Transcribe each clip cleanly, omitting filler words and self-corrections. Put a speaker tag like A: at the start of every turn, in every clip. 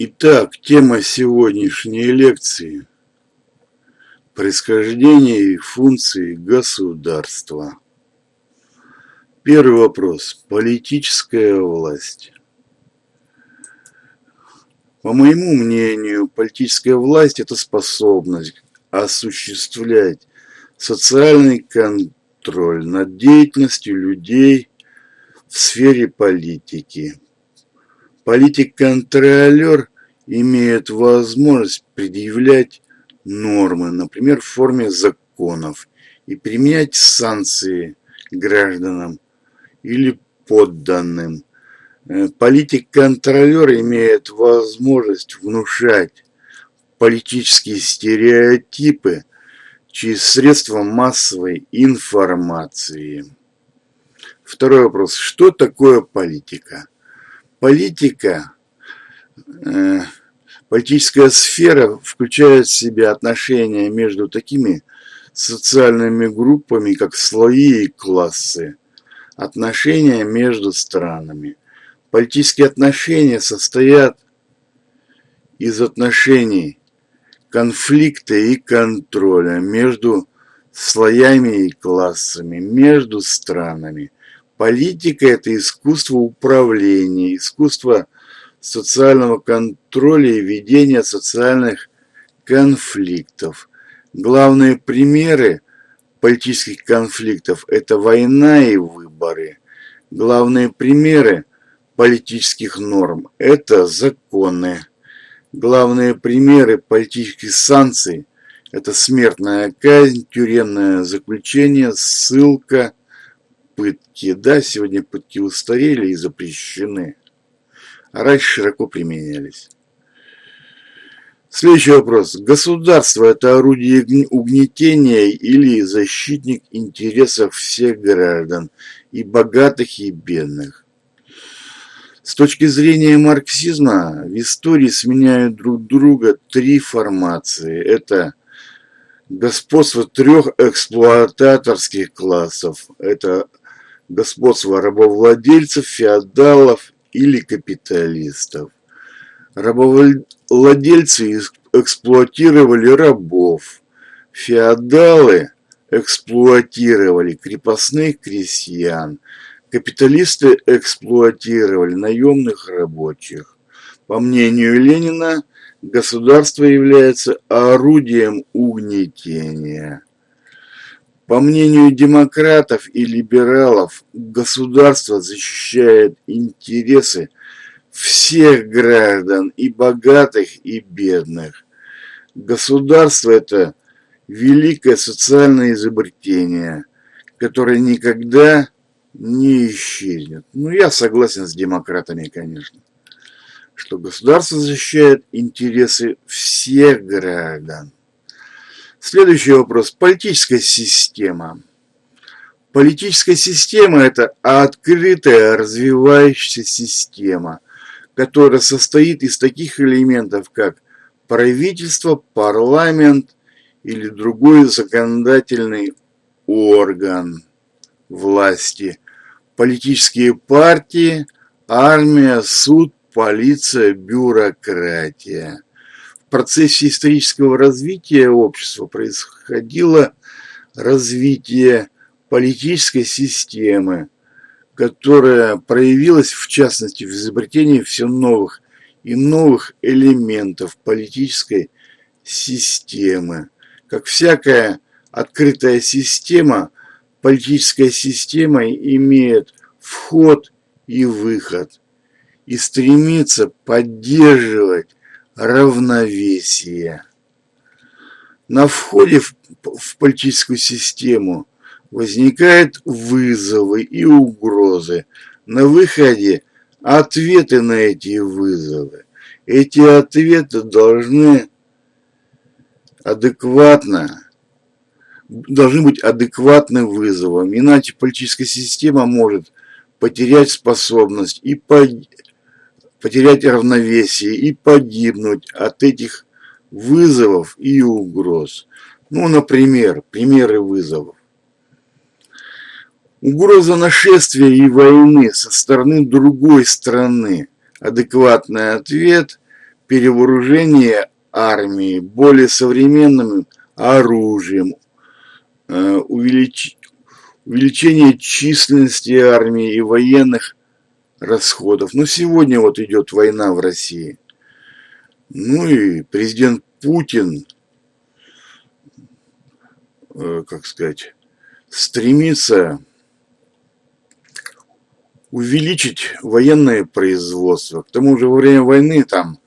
A: Итак, тема сегодняшней лекции – происхождение и функции государства. Первый вопрос – политическая власть. По моему мнению, политическая власть – это способность осуществлять социальный контроль над деятельностью людей в сфере политики. Политик-контролер имеет возможность предъявлять нормы, например, в форме законов, и применять санкции гражданам или подданным. Политик-контролер имеет возможность внушать политические стереотипы через средства массовой информации. Второй вопрос. Что такое политика? Политическая сфера включает в себя отношения между такими социальными группами, как слои и классы, отношения между странами. Политические отношения состоят из отношений конфликта и контроля между слоями и классами, между странами. Политика – это искусство управления, искусство социального контроля и ведения социальных конфликтов. Главные примеры политических конфликтов – это война и выборы. Главные примеры политических норм – это законы. Главные примеры политических санкций – это смертная казнь, тюремное заключение, ссылка, пытки. Да, сегодня пытки устарели и запрещены, а раньше широко применялись. Следующий вопрос. Государство – это орудие угнетения или защитник интересов всех граждан, и богатых, и бедных? С точки зрения марксизма, в истории сменяют друг друга три формации. Это господство трех эксплуататорских классов. Это господство рабовладельцев, феодалов или капиталистов. Рабовладельцы эксплуатировали рабов. Феодалы эксплуатировали крепостных крестьян. Капиталисты эксплуатировали наемных рабочих. По мнению Ленина, государство является орудием угнетения. По мнению демократов и либералов, государство защищает интересы всех граждан, и богатых, и бедных. Государство – это великое социальное изобретение, которое никогда не исчезнет. Я согласен с демократами, конечно, что государство защищает интересы всех граждан. Следующий вопрос. Политическая система. Политическая система – это открытая, развивающаяся система, которая состоит из таких элементов, как правительство, парламент или другой законодательный орган власти, политические партии, армия, суд, полиция, бюрократия. В процессе исторического развития общества происходило развитие политической системы, которая проявилась, в частности, в изобретении все новых и новых элементов политической системы. Как всякая открытая система, политическая система имеет вход и выход и стремится поддерживать равновесие. На входе в политическую систему возникают вызовы и угрозы. На выходе ответы на эти вызовы. Эти ответы должны быть адекватны вызовам, иначе политическая система может потерять способность и потерять равновесие и погибнуть от этих вызовов и угроз. Например, примеры вызовов. Угроза нашествия и войны со стороны другой страны. Адекватный ответ перевооружение армии более современным оружием, увеличение численности армии и военных расходов. Ну, сегодня вот идет война в России. Ну и президент Путин, как сказать, стремится увеличить военное производство. К тому же во время войны там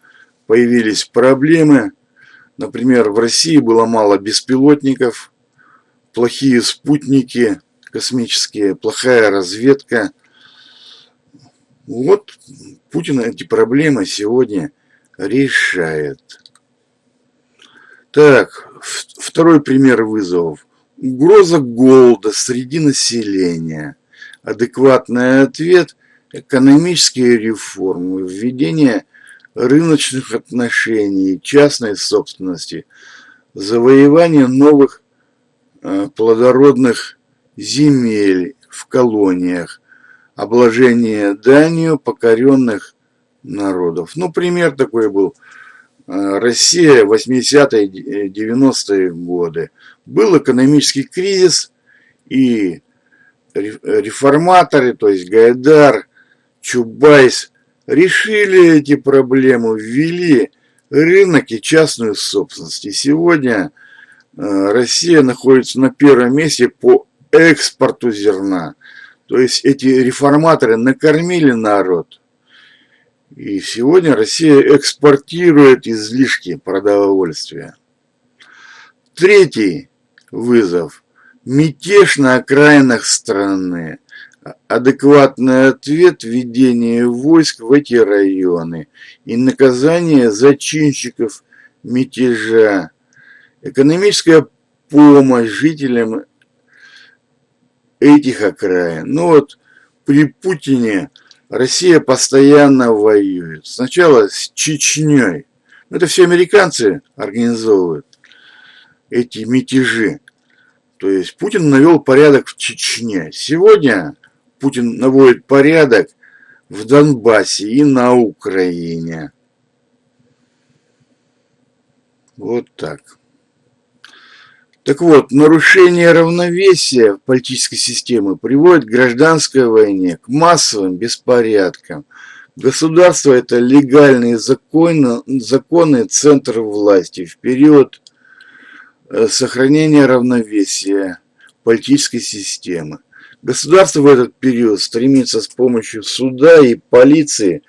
A: появились проблемы. Например, в России было мало беспилотников, плохие спутники космические, плохая разведка. Вот Путин эти проблемы сегодня решает. Так, второй пример вызовов. Угроза голода среди населения. Адекватный ответ – экономические реформы, введение рыночных отношений, частной собственности, завоевание новых плодородных земель в колониях, обложение данью покоренных народов. Ну, пример такой был. Россия, 80-е, 90-е годы. Был экономический кризис, и реформаторы, то есть Гайдар, Чубайс, решили эти проблемы, ввели рынок и частную собственность. И сегодня Россия находится на первом месте по экспорту зерна. То есть эти реформаторы накормили народ. И сегодня Россия экспортирует излишки продовольствия. Третий вызов. Мятеж на окраинах страны. Адекватный ответ – введение войск в эти районы и наказание зачинщиков мятежа. Экономическая помощь жителям этих окраин. Ну вот при Путине Россия постоянно воюет. Сначала с Чечней. Это все американцы организовывают эти мятежи. То есть Путин навел порядок в Чечне. Сегодня Путин наводит порядок в Донбассе и на Украине. Вот так. Так вот, нарушение равновесия политической системы приводит к гражданской войне, к массовым беспорядкам. Государство – это легальный законный центр власти в период сохранения равновесия политической системы. Государство в этот период стремится с помощью суда и полиции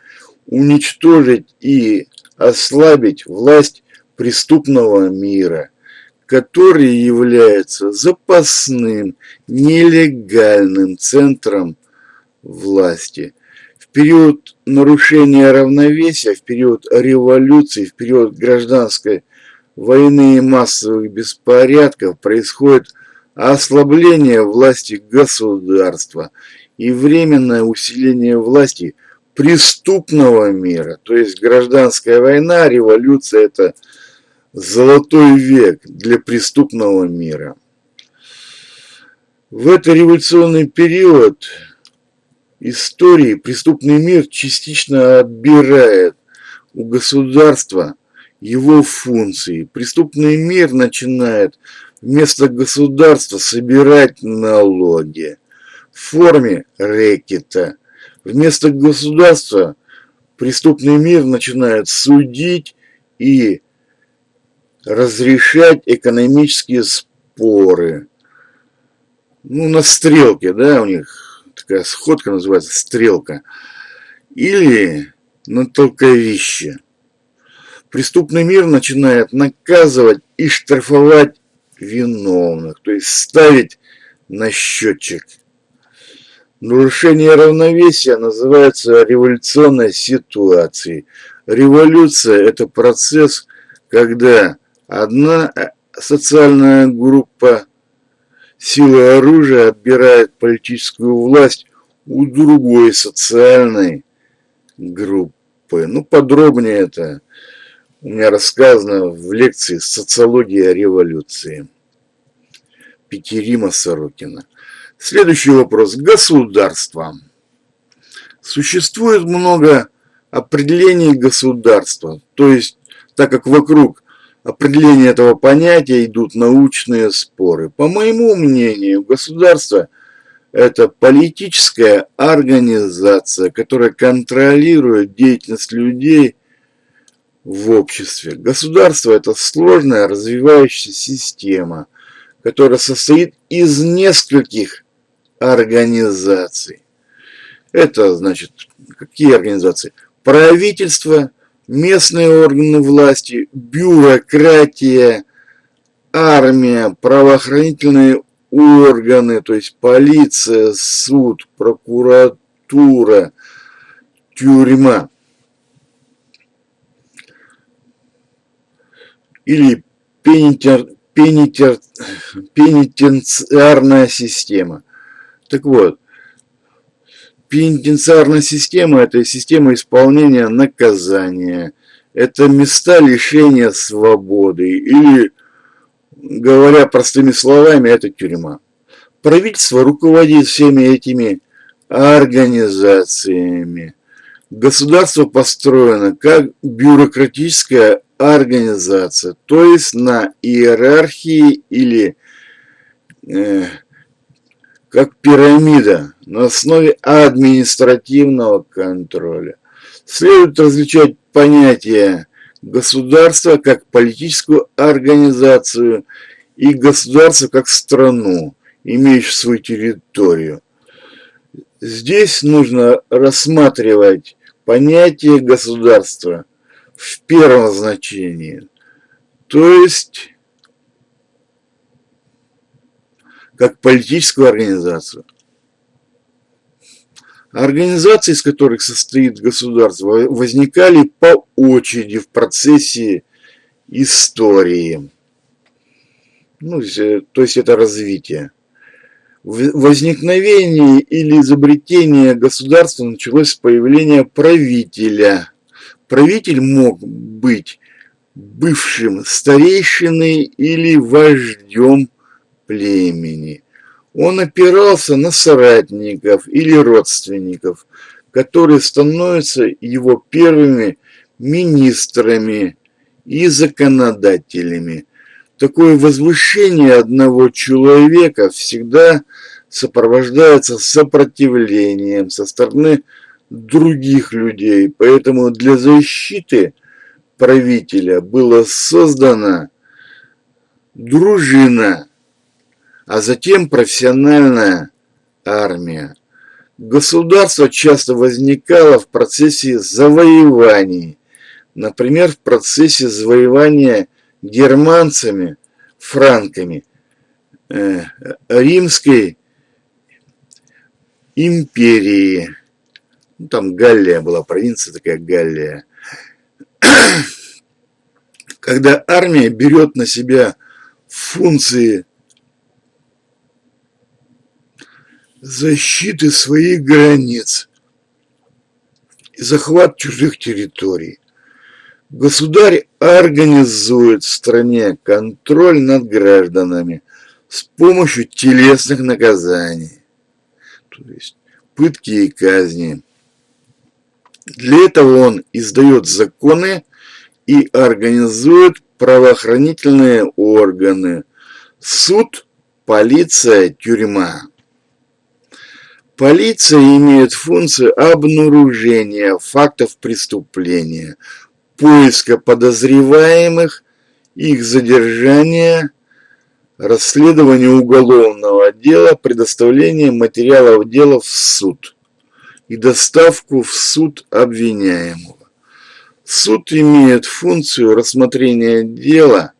A: уничтожить и ослабить власть преступного мира, который является запасным, нелегальным центром власти. В период нарушения равновесия, в период революции, в период гражданской войны и массовых беспорядков происходит ослабление власти государства и временное усиление власти преступного мира. То есть гражданская война, революция – это золотой век для преступного мира. В этот революционный период истории преступный мир частично отбирает у государства его функции. Преступный мир начинает вместо государства собирать налоги в форме рэкета. Вместо государства преступный мир начинает судить и разрешать экономические споры. Ну, на стрелке, да, у них такая сходка называется стрелка. Или на толковище. Преступный мир начинает наказывать и штрафовать виновных, то есть ставить на счетчик. Нарушение равновесия называется революционной ситуацией. Революция – это процесс, когда одна социальная группа силой оружия отбирает политическую власть у другой социальной группы. Ну, подробнее это у меня рассказано в лекции «Социология революции» Петерима Сорокина. Следующий вопрос. Государство. Существует много определении государства. То есть, так как вокруг определения этого понятия идут научные споры. По моему мнению, государство – это политическая организация, которая контролирует деятельность людей в обществе. Государство – это сложная развивающаяся система, которая состоит из нескольких организаций. Это значит, какие организации? Правительство, местные органы власти, бюрократия, армия, правоохранительные органы, то есть полиция, суд, прокуратура, тюрьма. Или пенитенциарная система. Так вот, пенитенциарная система – это система исполнения наказания. Это места лишения свободы. Или, говоря простыми словами, это тюрьма. Правительство руководит всеми этими организациями. Государство построено как бюрократическая организация, то есть на иерархии или как пирамида на основе административного контроля. Следует различать понятие государства как политическую организацию и государство как страну, имеющую свою территорию. Здесь нужно рассматривать понятие государства в первом значении, то есть как политическую организацию. Организации, из которых состоит государство, возникали по очереди в процессе истории. Ну, то есть это развитие. Возникновение или изобретение государства началось с появления правителя. Правитель мог быть бывшим старейшиной или вождем племени. Он опирался на соратников или родственников, которые становятся его первыми министрами и законодателями. Такое возвышение одного человека всегда сопровождается сопротивлением со стороны других людей. Поэтому для защиты правителя была создана дружина, а затем профессиональная армия. Государство часто возникало в процессе завоеваний, например, в процессе завоевания германцами, франками, Римской империи. Ну, там Галлия была, провинция такая Галлия. Когда армия берет на себя функции защиты своих границ и захват чужих территорий. Государь организует в стране контроль над гражданами с помощью телесных наказаний, то есть пытки и казни. Для этого он издает законы и организует правоохранительные органы: суд, полиция, тюрьма. Полиция имеет функцию обнаружения фактов преступления, поиска подозреваемых, их задержания, расследования уголовного дела, предоставления материалов дела в суд и доставку в суд обвиняемого. Суд имеет функцию рассмотрения дела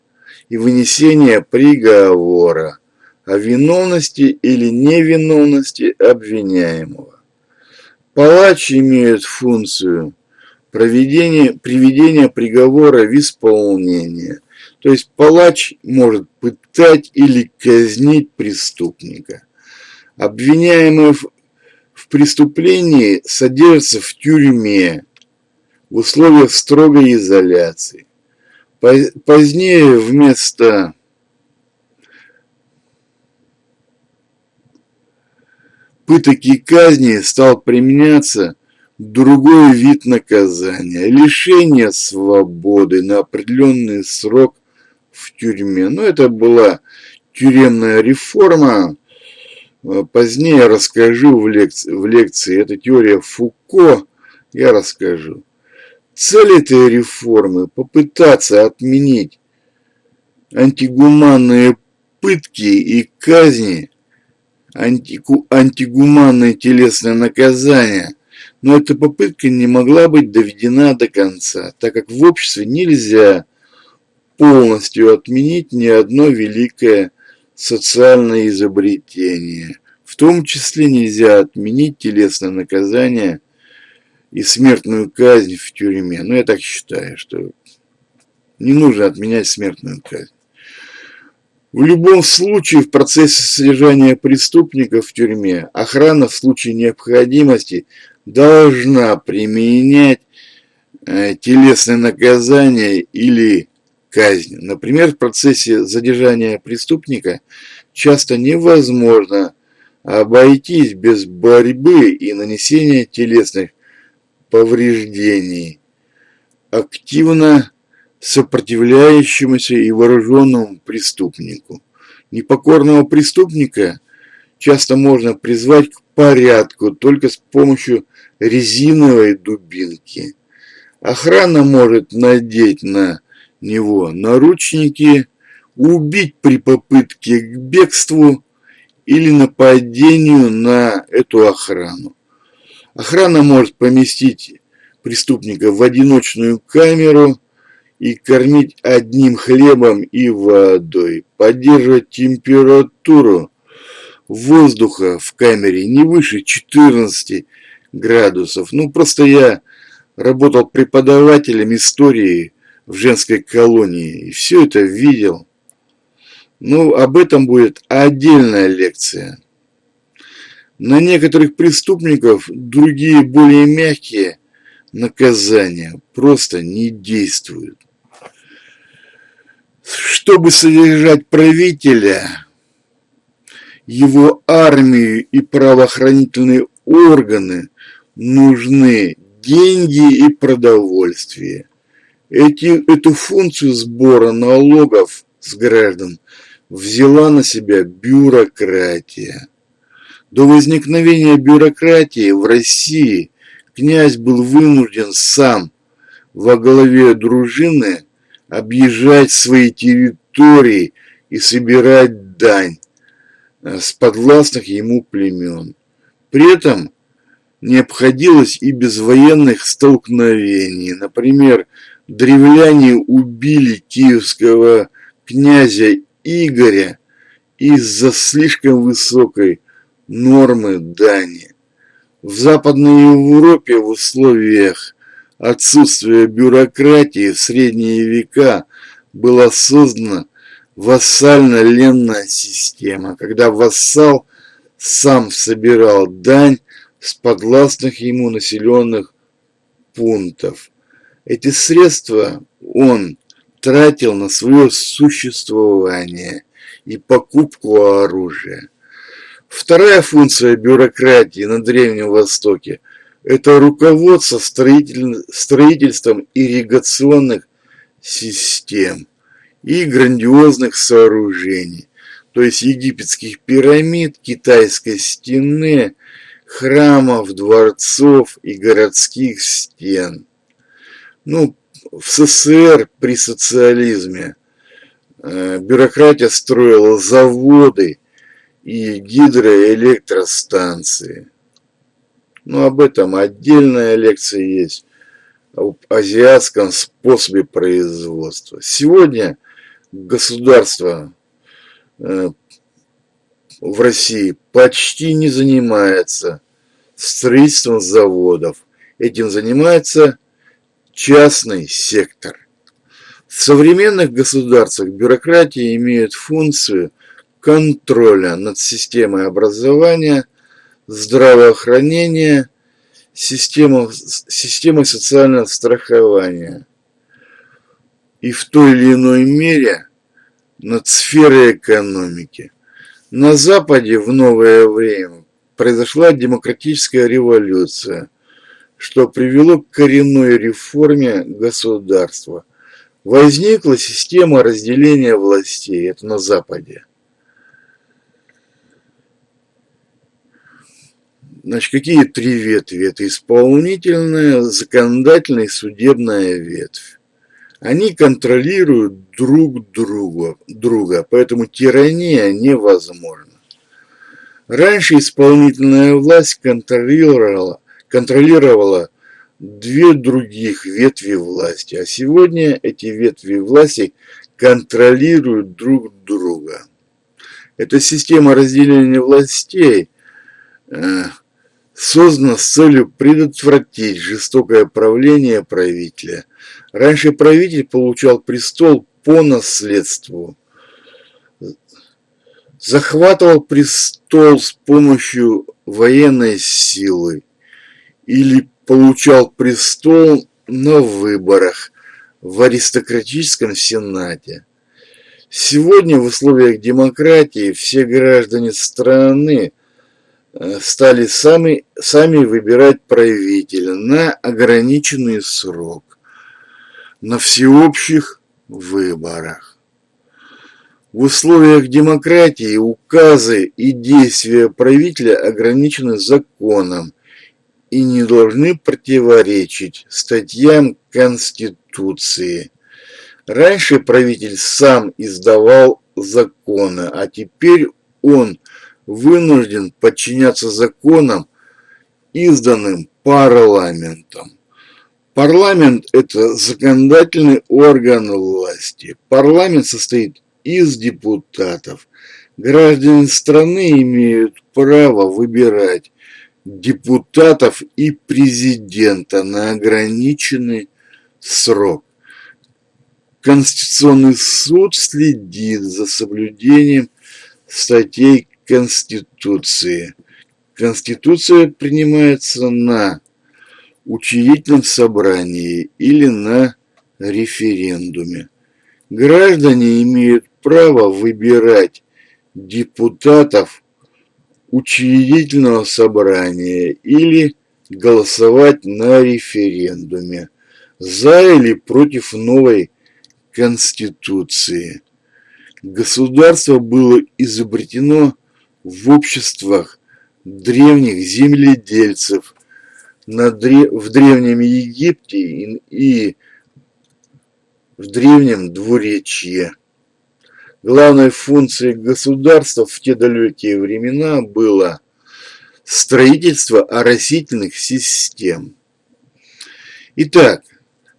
A: и вынесения приговора о виновности или невиновности обвиняемого. Палач имеет функцию приведения приговора в исполнение. То есть палач может пытать или казнить преступника. Обвиняемый в преступлении содержится в тюрьме в условиях строгой изоляции. Позднее вместо пыток и казни стал применяться другой вид наказания, лишение свободы на определенный срок в тюрьме. Но это была тюремная реформа. Позднее я расскажу в лекции. Это теория Фуко, я расскажу. Цель этой реформы – попытаться отменить антигуманные пытки и казни, антигуманные телесные наказания. Но эта попытка не могла быть доведена до конца, так как в обществе нельзя полностью отменить ни одно великое социальное изобретение. В том числе нельзя отменить телесное наказание и смертную казнь в тюрьме. Но я так считаю, что не нужно отменять смертную казнь. В любом случае, в процессе содержания преступников в тюрьме охрана в случае необходимости должна применять телесное наказание или казнь. Например, в процессе задержания преступника часто невозможно обойтись без борьбы и нанесения телесных повреждений активно сопротивляющемуся и вооруженному преступнику. Непокорного преступника часто можно призвать к порядку только с помощью резиновой дубинки. Охрана может надеть на него наручники, убить при попытке к бегству или нападению на эту охрану. Охрана может поместить преступника в одиночную камеру и кормить одним хлебом и водой, поддерживать температуру воздуха в камере не выше 14 градусов. Ну, просто я работал преподавателем истории в женской колонии и все это видел. Ну, об этом будет отдельная лекция. На некоторых преступников другие более мягкие наказания просто не действуют. Чтобы содержать правителя, его армию и правоохранительные органы, нужны деньги и продовольствие. Эту функцию сбора налогов с граждан взяла на себя бюрократия. До возникновения бюрократии в России князь был вынужден сам во главе дружины объезжать свои территории и собирать дань с подвластных ему племен. При этом не обходилось и без военных столкновений. Например, древляне убили киевского князя Игоря из-за слишком высокой нормы дани. В Западной Европе в условиях отсутствия бюрократии в средние века была создана вассально-ленная система, когда вассал сам собирал дань с подвластных ему населенных пунктов. Эти средства он тратил на свое существование и покупку оружия. Вторая функция бюрократии на Древнем Востоке – это руководство строительством ирригационных систем и грандиозных сооружений, то есть египетских пирамид, китайской стены, храмов, дворцов и городских стен. Ну, в СССР при социализме бюрократия строила заводы и гидроэлектростанции. Ну, об этом отдельная лекция есть, об азиатском способе производства. Сегодня государство в России почти не занимается строительством заводов. Этим занимается частный сектор. В современных государствах бюрократия имеет функцию контроля над системой образования, здравоохранения, системой социального страхования и в той или иной мере над сферой экономики. На Западе в новое время произошла демократическая революция. что привело к коренной реформе государства. Возникла система разделения властей, это на Западе. Значит, какие три ветви? Это исполнительная, законодательная и судебная ветвь. Они контролируют друг друга, поэтому тирания невозможна. Раньше исполнительная власть контролировала две других ветви власти, а сегодня эти ветви власти контролируют друг друга. Эта система разделения властей создана с целью предотвратить жестокое правление правителя. Раньше правитель получал престол по наследству, захватывал престол с помощью военной силы или получал престол на выборах в аристократическом сенате. Сегодня в условиях демократии все граждане страны стали сами выбирать правителя на ограниченный срок, на всеобщих выборах. В условиях демократии указы и действия правителя ограничены законом и не должны противоречить статьям Конституции. Раньше правитель сам издавал законы, а теперь он вынужден подчиняться законам, изданным парламентом. Парламент – это законодательный орган власти. Парламент состоит из депутатов. Граждане страны имеют право выбирать депутатов и президента на ограниченный срок. Конституционный суд следит за соблюдением статей Конституции. Конституция принимается на учредительном собрании или на референдуме. Граждане имеют право выбирать депутатов учредительного собрания или голосовать на референдуме за или против новой Конституции. Государство было изобретено в обществах древних земледельцев в Древнем Египте и в Древнем Двуречье. Главной функцией государства в те далекие времена было строительство оросительных систем. Итак,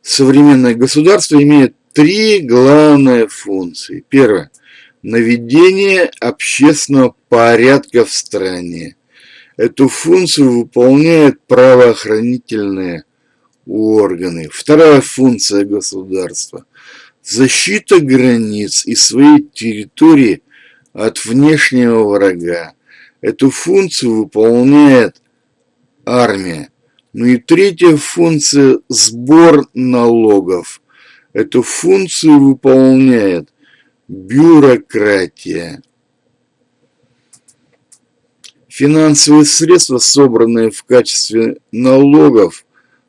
A: современное государство имеет три главные функции. Первое – наведение общественного порядка в стране. Эту функцию выполняют правоохранительные органы. Вторая функция государства – защита границ и своей территории от внешнего врага. Эту функцию выполняет армия. Ну и третья функция – сбор налогов. Эту функцию выполняет бюрократия. Финансовые средства, собранные в качестве налогов,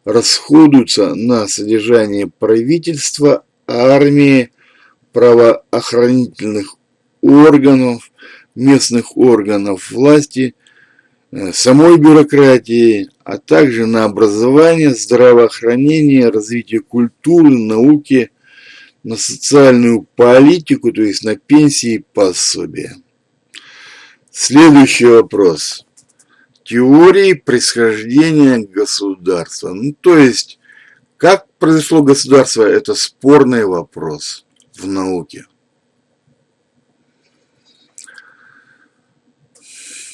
A: расходуются на содержание правительства, армии, правоохранительных органов, местных органов власти, самой бюрократии, а также на образование, здравоохранение, развитие культуры, науки, на социальную политику, то есть на пенсии и пособия. Следующий вопрос. Теории происхождения государства. Ну, то есть, как произошло государство, это спорный вопрос в науке.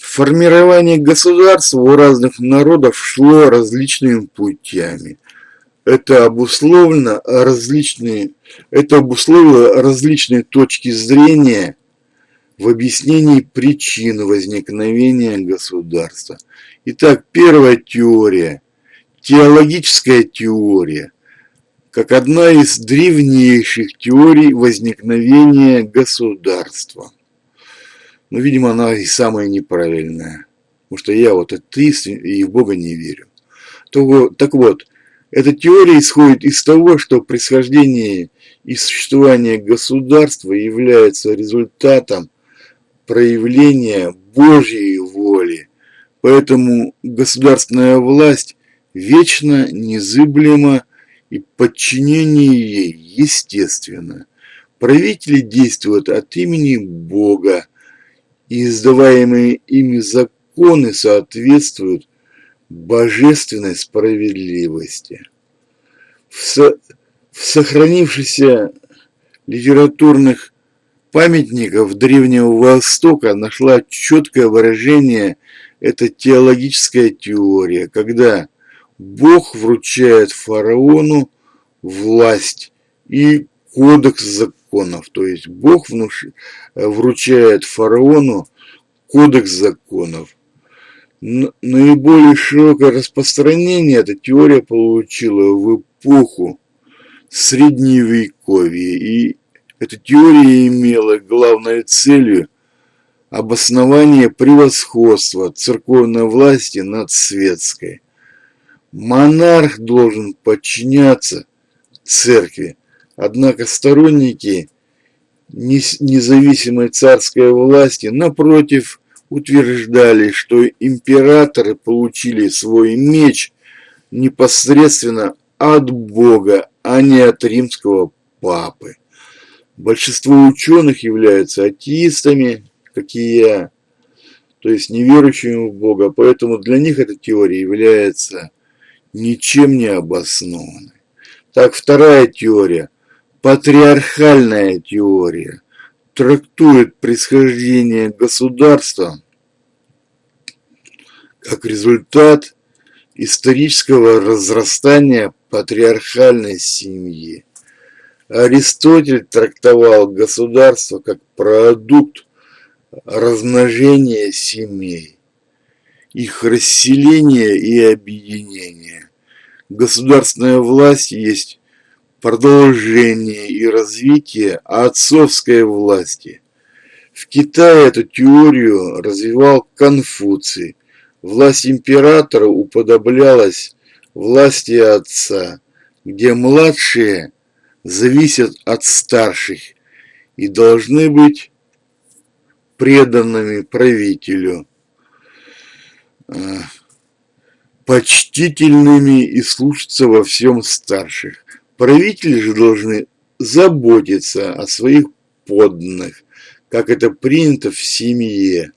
A: Формирование государства у разных народов шло различными путями. Это обусловило различные точки зрения в объяснении причин возникновения государства. Итак, первая теория, теологическая теория, как одна из древнейших теорий возникновения государства. Но, видимо, она и самая неправильная, потому что я вот атеист и в Бога не верю. Так вот, эта теория исходит из того, что происхождение и существование государства является результатом проявления Божьей воли. Поэтому государственная власть вечно незыблема и подчинение ей естественно. Правители действуют от имени Бога, и издаваемые ими законы соответствуют божественной справедливости. В сохранившихся литературных памятников Древнего Востока нашла четкое выражение эта теологическая теория, когда Бог вручает фараону власть и кодекс законов. То есть Бог вручает фараону кодекс законов. Наиболее широкое распространение эта теория получила в эпоху Средневековья, и эта теория имела главной целью обоснование превосходства церковной власти над светской. Монарх должен подчиняться церкви, однако сторонники независимой царской власти, напротив, утверждали, что императоры получили свой меч непосредственно от Бога, а не от римского папы. Большинство ученых являются атеистами, как и я, то есть неверующими в Бога, поэтому для них эта теория является ничем не обоснованной. Так, вторая теория, патриархальная теория, трактует происхождение государства как результат исторического разрастания патриархальной семьи. Аристотель трактовал государство как продукт размножения семей, их расселения и объединения. Государственная власть есть продолжение и развитие отцовской власти. В Китае эту теорию развивал Конфуций. Власть императора уподоблялась власти отца, где младшие зависят от старших и должны быть преданными правителю, почтительными и слушаться во всем старших. Правители же должны заботиться о своих подданных, как это принято в семье.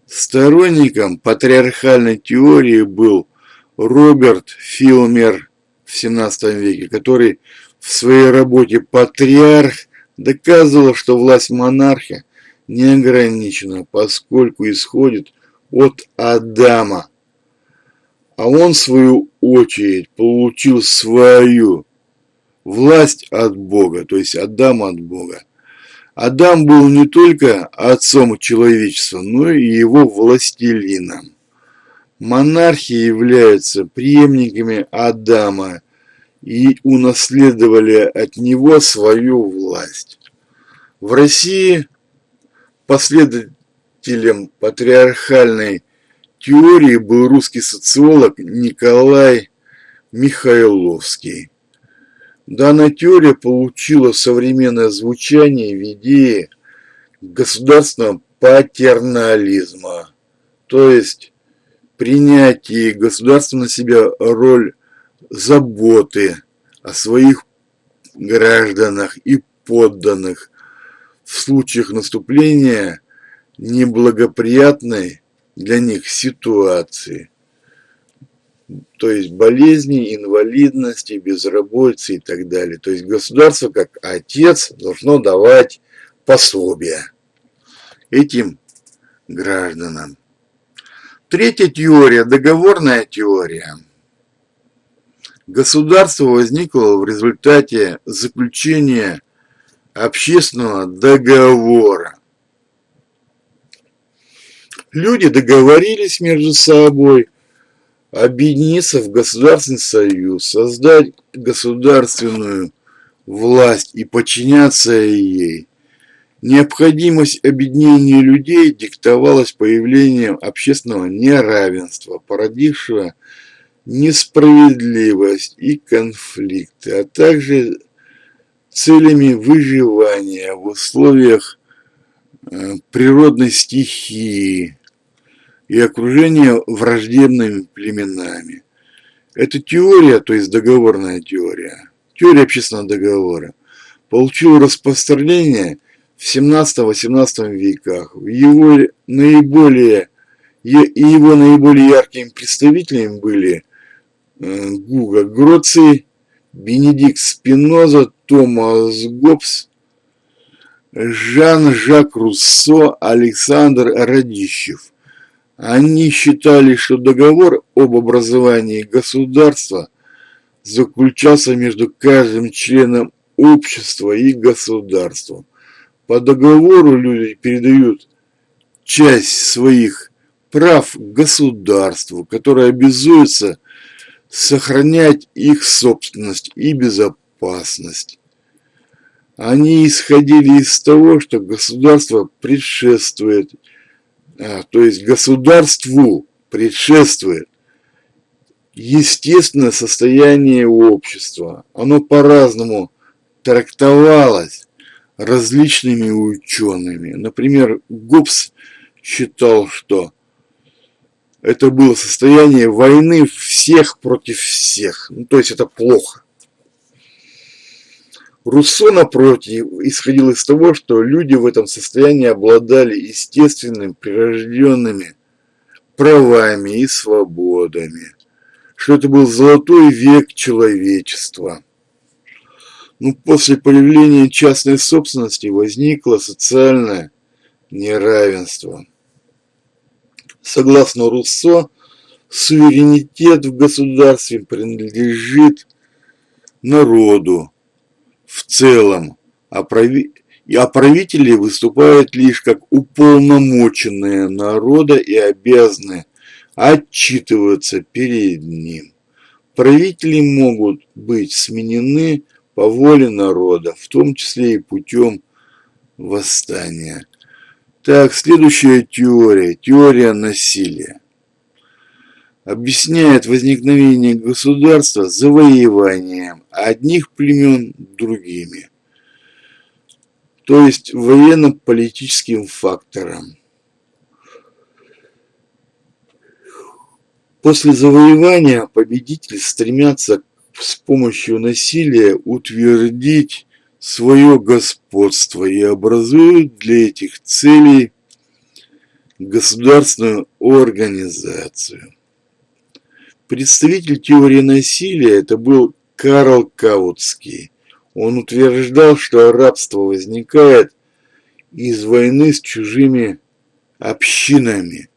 A: Сторонником патриархальной теории был Роберт Филмер в XVII веке, который в своей работе «Патриарх» доказывал, что власть монарха не ограничена, поскольку исходит от Адама, а он, в свою очередь, получил свою власть от Бога, то есть Адам от Бога. Адам был не только отцом человечества, но и его властелином. Монархи являются преемниками Адама и унаследовали от него свою власть. В России последователем патриархальной теории был русский социолог Николай Михайловский. Данная теория получила современное звучание в идее государственного патернализма, то есть принятие государства на себя роль заботы о своих гражданах и подданных в случаях наступления неблагоприятной для них ситуации, то есть болезни, инвалидности, безработицы и так далее. То есть государство, как отец, должно давать пособия этим гражданам. Третья теория – договорная теория. Государство возникло в результате заключения общественного договора. Люди договорились между собой объединиться в государственный союз, создать государственную власть и подчиняться ей. Необходимость объединения людей диктовалась появлением общественного неравенства, породившего несправедливость и конфликты, а также целями выживания в условиях природной стихии и окружения враждебными племенами. Эта теория, то есть договорная теория, теория общественного договора, получила распространение в 17-18 веках. Его наиболее яркими представителями были Гуго Гроций, Бенедикт Спиноза, Томас Гоббс, Жан-Жак Руссо, Александр Радищев. Они считали, что договор об образовании государства заключался между каждым членом общества и государством. По договору люди передают часть своих прав государству, которое обязуется сохранять их собственность и безопасность. Они исходили из того, что государство предшествует, то есть государству предшествует естественное состояние общества. Оно по-разному трактовалось различными учеными. Например, Гоббс считал, что это было состояние войны всех против всех. То есть это плохо. Руссо, напротив, исходил из того, что люди в этом состоянии обладали естественными, прирожденными правами и свободами, что это был золотой век человечества. Но после появления частной собственности возникло социальное неравенство. Согласно Руссо, суверенитет в государстве принадлежит народу в целом, а правители выступают лишь как уполномоченные народа и обязаны отчитываться перед ним. Правители могут быть сменены по воле народа, в том числе и путем восстания. Так, следующая теория, теория насилия, объясняет возникновение государства завоеванием одних племен другими, то есть военно-политическим фактором. После завоевания победители стремятся с помощью насилия утвердить свое господство и образуют для этих целей государственную организацию. Представитель теории насилия это был Карл Каутский. Он утверждал, что рабство возникает из войны с чужими общинами.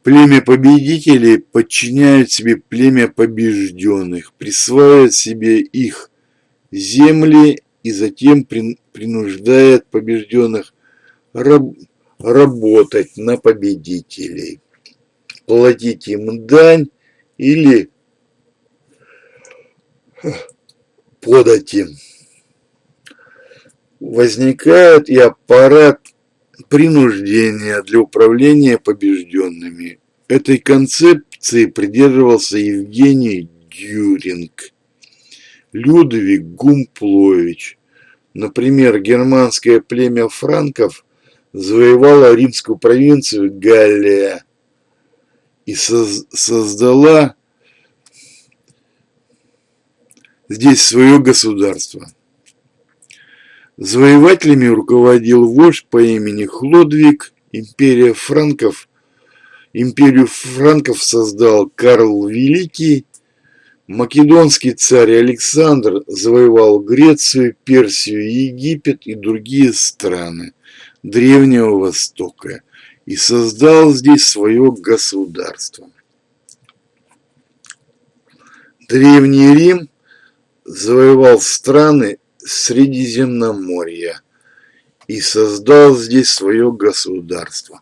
A: Племя победителей подчиняет себе племя побежденных, присваивает себе их земли и затем принуждает побежденных работать на победителей, платить им дань или подать им. Возникает и аппарат принуждения для управления побежденными. Этой концепции придерживался Евгений Дюринг, Людвиг Гумплович. Например, германское племя франков завоевало римскую провинцию Галлия и создала здесь свое государство. Завоевателями руководил вождь по имени Хлодвиг. Империю франков создал Карл Великий. Македонский царь Александр завоевал Грецию, Персию, Египет и другие страны Древнего Востока и создал здесь свое государство. Древний Рим завоевал страны Средиземноморья и создал здесь свое государство.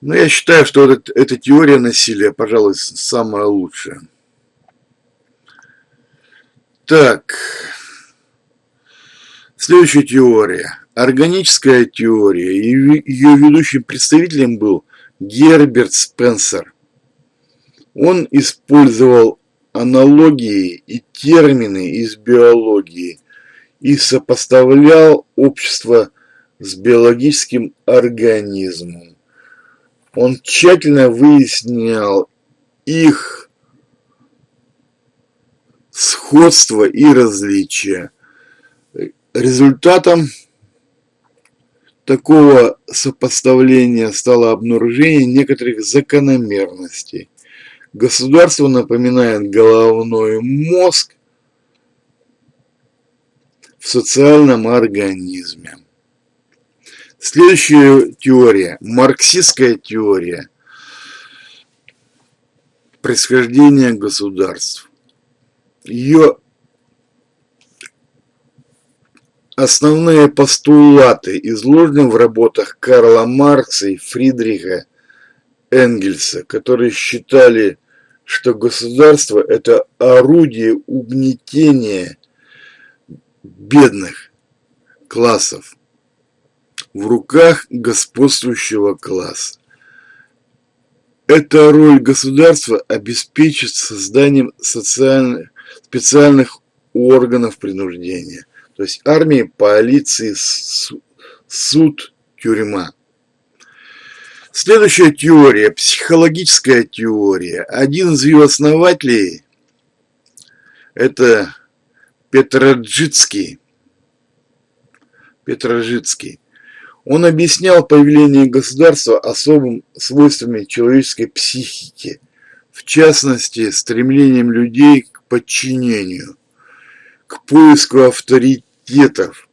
A: Но я считаю, что эта теория насилия, пожалуй, самая лучшая. Так, следующая теория. Органическая теория. Ее ведущим представителем был Герберт Спенсер. Он использовал аналогии и термины из биологии и сопоставлял общество с биологическим организмом. Он тщательно выяснял их сходство и различия. Результатом такого сопоставления стало обнаружение некоторых закономерностей. Государство напоминает головной мозг в социальном организме. Следующая теория, марксистская теория происхождения государств. Ее основные постулаты изложены в работах Карла Маркса и Фридриха Энгельса, которые считали, что государство – это орудие угнетения бедных классов в руках господствующего класса. Эта роль государства обеспечит созданием специальных органов принуждения, то есть армии, полиции, суд, тюрьма. Следующая теория, психологическая теория. Один из ее основателей – это Петроджицкий. Он объяснял появление государства особым свойствами человеческой психики, в частности, стремлением людей к подчинению, к поиску авторитетов,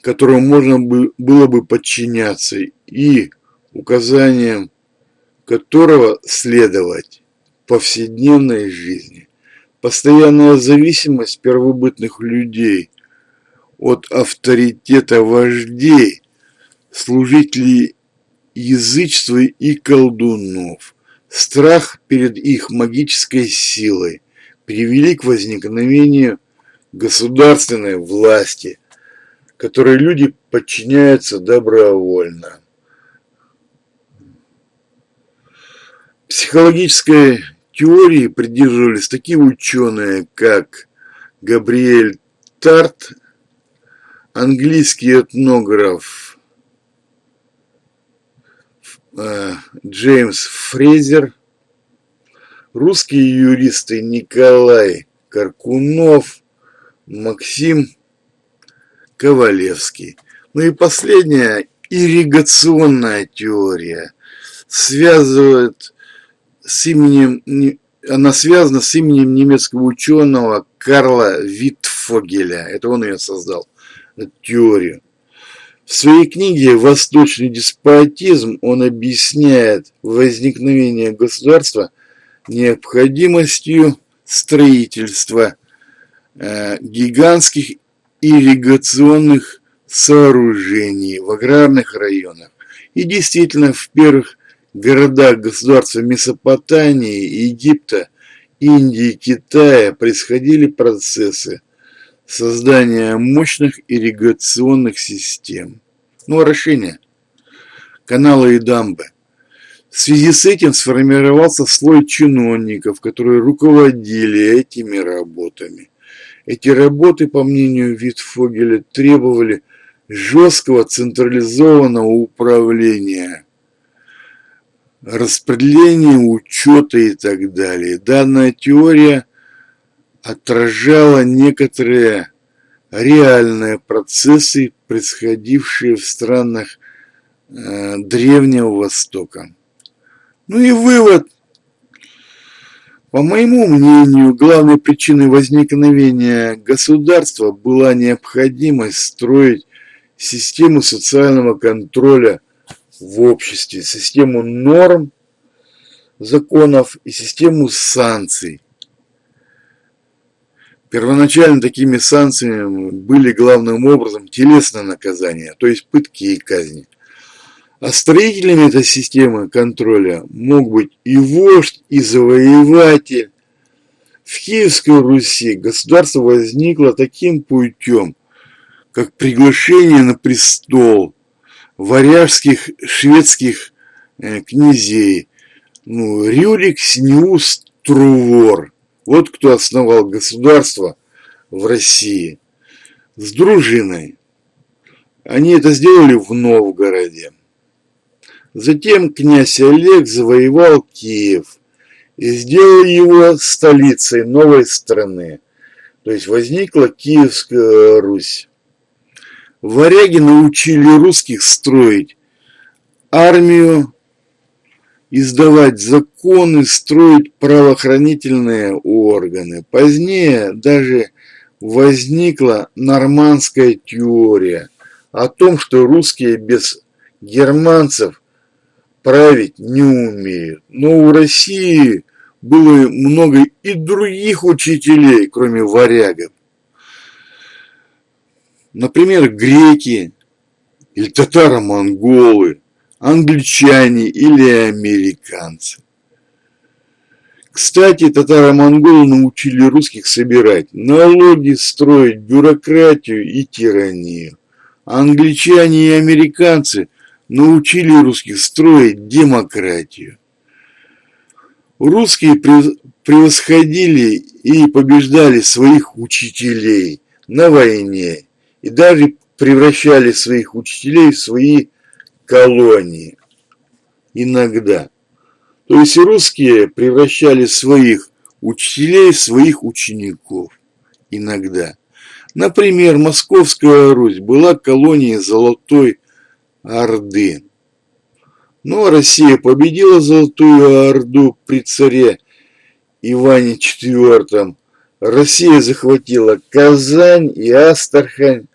A: которым можно было бы подчиняться, и указаниям которого следовать в повседневной жизни. Постоянная зависимость первобытных людей от авторитета вождей, служителей язычества и колдунов, страх перед их магической силой привели к возникновению государственной власти, которой люди подчиняются добровольно. Психологической теории придерживались такие ученые, как Габриэль Тарт, английский этнограф Джеймс Фрейзер, русские юристы Николай Каркунов, Максим Ковалевский. Ну и последняя, ирригационная теория, она связана с именем немецкого ученого Карла Витфогеля. Это он ее создал, эту теорию. В своей книге «Восточный деспотизм» он объясняет возникновение государства необходимостью строительства гигантских ирригационных сооружений в аграрных районах. И действительно, в первых городах государства Месопотамии, Египта, Индии, Китая происходили процессы создания мощных ирригационных систем, орошения, каналы и дамбы. В связи с этим сформировался слой чиновников, которые руководили этими работами. Эти работы, по мнению Витфогеля, требовали жесткого централизованного управления, распределения, учета и так далее. Данная теория отражала некоторые реальные процессы, происходившие в странах Древнего Востока. Ну и вывод. По моему мнению, главной причиной возникновения государства была необходимость строить систему социального контроля в обществе, систему норм, законов и систему санкций. Первоначально такими санкциями были главным образом телесные наказания, то есть пытки и казни. А строителями этой системы контроля мог быть и вождь, и завоеватель. В Киевской Руси государство возникло таким путем, как приглашение на престол варяжских шведских князей, Рюрик Сниус Трувор. Вот кто основал государство в России с дружиной. Они это сделали в Новгороде. Затем князь Олег завоевал Киев и сделал его столицей новой страны. То есть возникла Киевская Русь. Варяги научили русских строить армию, издавать законы, строить правоохранительные органы. Позднее даже возникла нормандская теория о том, что русские без германцев править не умеют. Но у России было много и других учителей, кроме варягов. Например, греки или татаро-монголы, англичане или американцы. Кстати, татаро-монголы научили русских собирать налоги, строить бюрократию и тиранию. Англичане и американцы научили русских строить демократию. Русские превосходили и побеждали своих учителей на войне и даже превращали своих учителей в свои колонии. Иногда. То есть русские превращали своих учителей в своих учеников. Иногда. Например, Московская Русь была колонией Золотой Орды. Но Россия победила Золотую Орду при царе Иване IV. Россия захватила Казань и Астрахань.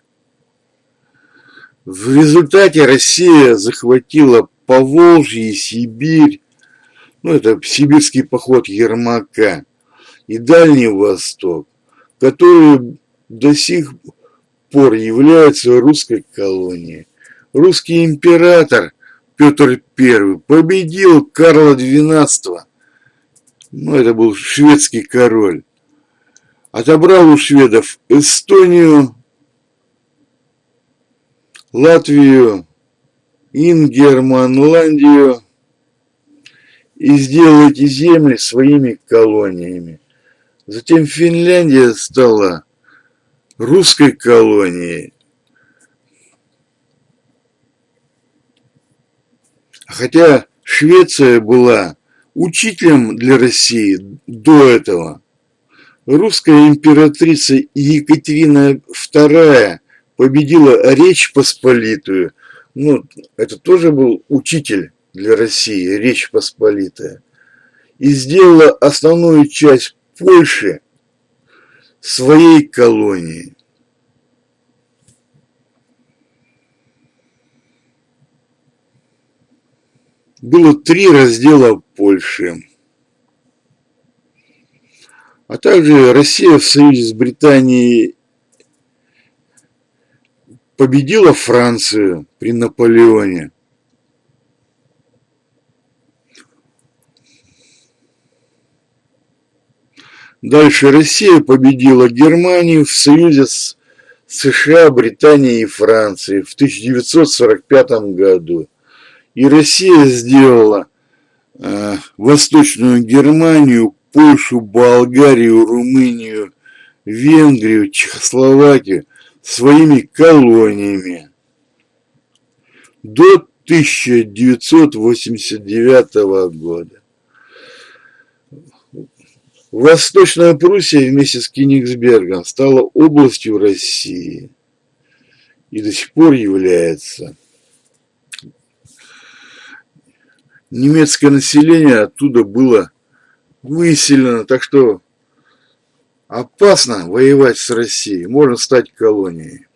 A: В результате Россия захватила Поволжье и Сибирь. Это сибирский поход Ермака. И Дальний Восток, которые до сих пор являются русской колонией. Русский император Петр I победил Карла XII. Это был шведский король. Отобрал у шведов Эстонию, Латвию, Ингерманландию и сделал эти земли своими колониями. Затем Финляндия стала русской колонией. Хотя Швеция была учителем для России до этого. Русская императрица Екатерина II победила Речь Посполитую. Это тоже был учитель для России, Речь Посполитая. И сделала основную часть Польши своей колонией. Было 3 раздела Польши. А также Россия в союзе с Британией победила Францию при Наполеоне. Дальше Россия победила Германию в союзе с США, Британией и Францией в 1945 году. И Россия сделала Восточную Германию, Польшу, Болгарию, Румынию, Венгрию, Чехословакию своими колониями до 1989 года. Восточная Пруссия вместе с Кенигсбергом стала областью России и до сих пор является. Немецкое население оттуда было выселено, так что опасно воевать с Россией, можно стать колонией.